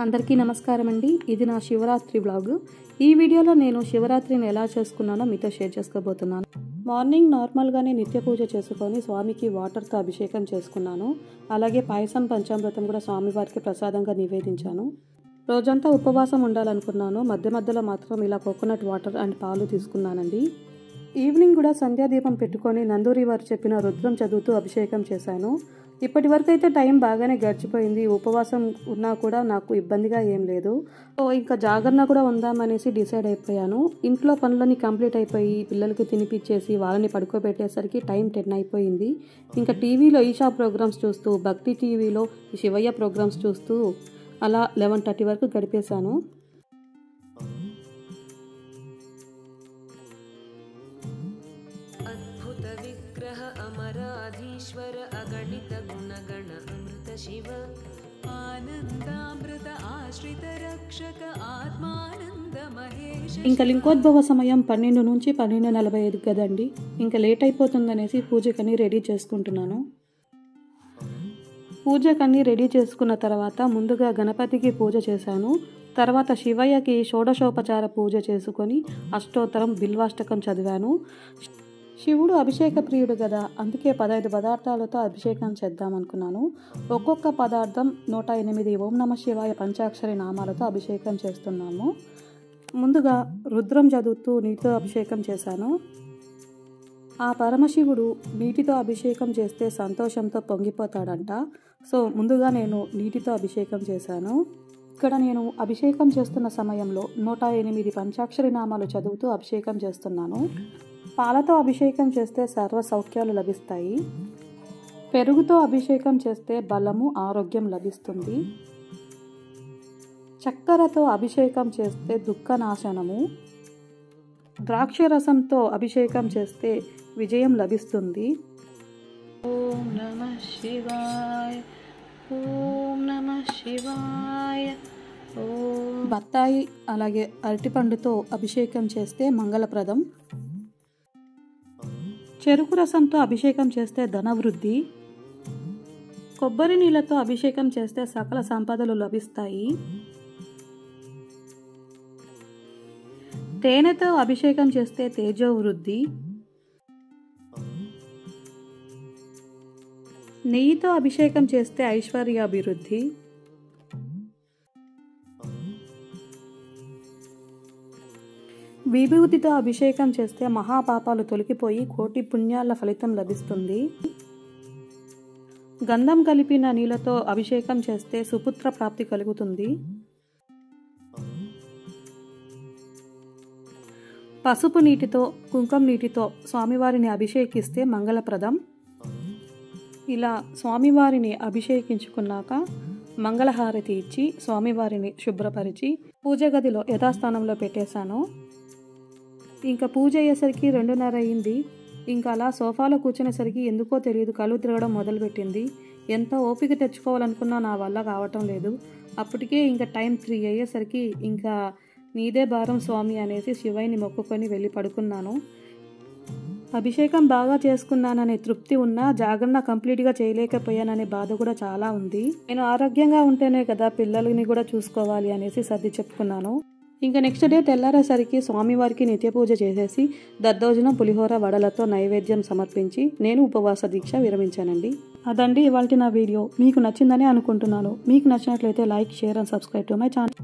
అందరికీ నమస్కారం అండి. ఇది నా శివరాత్రి వ్లాగ్. ఈ వీడియోలో నేను శివరాత్రిని ఎలా చేసుకున్నానో మీతో షేర్ చేసుకోబోతున్నాను. మార్నింగ్ నార్మల్గానే నిత్య పూజ చేసుకొని స్వామికి వాటర్తో అభిషేకం చేసుకున్నాను. అలాగే పాయసం పంచామృతం కూడా స్వామివారికి ప్రసాదంగా నివేదించాను. రోజంతా ఉపవాసం ఉండాలనుకున్నాను. మధ్య మధ్యలో మాత్రం ఇలా కోకోనట్ వాటర్ అండ్ పాలు తీసుకున్నానండి. ఈవినింగ్ కూడా సంధ్యాదీపం పెట్టుకొని నందూరి వారు చెప్పిన రుద్రం చదువుతూ అభిషేకం చేశాను. ఇప్పటి వరకు అయితే టైం బాగానే గడిచిపోయింది. ఉపవాసం ఉన్నా కూడా నాకు ఇబ్బందిగా ఏం లేదు. ఇంకా జాగరణ కూడా ఉందామనేసి డిసైడ్ అయిపోయాను. ఇంట్లో పనులన్నీ కంప్లీట్ అయిపోయి పిల్లలకి తినిపించేసి వాళ్ళని పడుకోబెట్టేసరికి టైం 10 అయిపోయింది. ఇంకా టీవీలో ఈషా ప్రోగ్రామ్స్ చూస్తూ, భక్తి టీవీలో శివయ్య ప్రోగ్రామ్స్ చూస్తూ అలా 11:30 వరకు గడిపేశాను. अद्भुत विग्रह अमराधीश्वर अगणित गुणगण अमृत शिव आनंदामृत आश्रित रक्षक आत्मानंद महेश. ఇంకా లింకోద్భవ సమయం 12 నుంచి 12:45 కదండి. ఇంకా లేట్ అయిపోతుందనేసి పూజకని రెడీ చేసుకుంటున్నాను. పూజకని రెడీ చేసుకున్న తర్వాత ముందుగా గణపతికి పూజ చేశాను. తర్వాత శివయ్యకి షోడశోపచార పూజ చేసుకొని అష్టోత్తరం బిల్వాష్టకం చదివాను. శివుడు అభిషేక ప్రియుడు కదా, అందుకే 15 పదార్థాలతో అభిషేకం చేద్దాం అనుకున్నాను. ఒక్కొక్క పదార్థం 108 ఓం నమ శివాయ పంచాక్షరి నామాలతో అభిషేకం చేస్తున్నాము. ముందుగా రుద్రం చదువుతూ నీటితో అభిషేకం చేశాను. ఆ పరమశివుడు నీటితో అభిషేకం చేస్తే సంతోషంతో పొంగిపోతాడంట. సో ముందుగా నేను నీటితో అభిషేకం చేశాను. ఇక్కడ నేను అభిషేకం చేస్తున్న సమయంలో 108 పంచాక్షరి నామాలు చదువుతూ అభిషేకం చేస్తున్నాను. పాలతో అభిషేకం చేస్తే సర్వ సౌఖ్యాలు లభిస్తాయి. పెరుగుతో అభిషేకం చేస్తే బలము, ఆరోగ్యం లభిస్తుంది. చక్కెరతో అభిషేకం చేస్తే దుఃఖనాశనము. ద్రాక్షరసంతో అభిషేకం చేస్తే విజయం లభిస్తుంది. ఓం నమః శివాయ, ఓం నమః శివాయ. బత్తాయి అలాగే అరటిపండుతో అభిషేకం చేస్తే మంగళప్రదం. చెరుకు రసంతో అభిషేకం చేస్తే ధనవృద్ధి. కొబ్బరి నీళ్ళతో అభిషేకం చేస్తే సకల సంపదలు లభిస్తాయి. తేనెతో అభిషేకం చేస్తే తేజోవృద్ధి. నెయ్యితో అభిషేకం చేస్తే ఐశ్వర్యాభివృద్ధి. విభూతితో అభిషేకం చేస్తే మహాపాపాలు తొలగిపోయి కోటి పుణ్యాల ఫలితం లభిస్తుంది. గంధం కలిపిన నీళ్ళతో అభిషేకం చేస్తే సుపుత్ర ప్రాప్తి కలుగుతుంది. పసుపు నీటితో, కుంకుమ నీటితో స్వామివారిని అభిషేకిస్తే మంగళప్రదం. ఇలా స్వామివారిని అభిషేకించుకున్నాక మంగళహారతి ఇచ్చి స్వామివారిని శుభ్రపరిచి పూజ గదిలో యథాస్థానంలో పెట్టేశాను. ఇంకా పూజ అయ్యేసరికి 2:30 అయింది. ఇంకా అలా సోఫాలో కూర్చునేసరికి ఎందుకో తెలియదు కళ్ళు తిరగడం మొదలుపెట్టింది. ఎంత ఓపిక తెచ్చుకోవాలనుకున్నా నా వల్ల కావటం లేదు. అప్పటికే ఇంకా టైం 3 అయ్యేసరికి ఇంకా నీదే భారం స్వామి అనేసి శివయ్యని మొక్కుకొని వెళ్ళి పడుకున్నాను. అభిషేకం బాగా చేసుకున్నాననే తృప్తి ఉన్నా జాగరణ కంప్లీట్గా చేయలేకపోయాననే బాధ కూడా చాలా ఉంది. నేను ఆరోగ్యంగా ఉంటేనే కదా పిల్లలని కూడా చూసుకోవాలి అనేసి సర్ది చెప్పుకున్నాను. ఇంకా నెక్స్ట్ డే తెల్లారేసరికి స్వామివారికి నిత్య పూజ చేసేసి దద్దోజనం, పులిహోర, వడలతో నైవేద్యం సమర్పించి నేను ఉపవాస దీక్ష విరమించానండి. అదండి ఇవాల్టి నా వీడియో. మీకు నచ్చిందని అనుకుంటున్నాను. మీకు నచ్చినట్లయితే like, share and subscribe to my channel.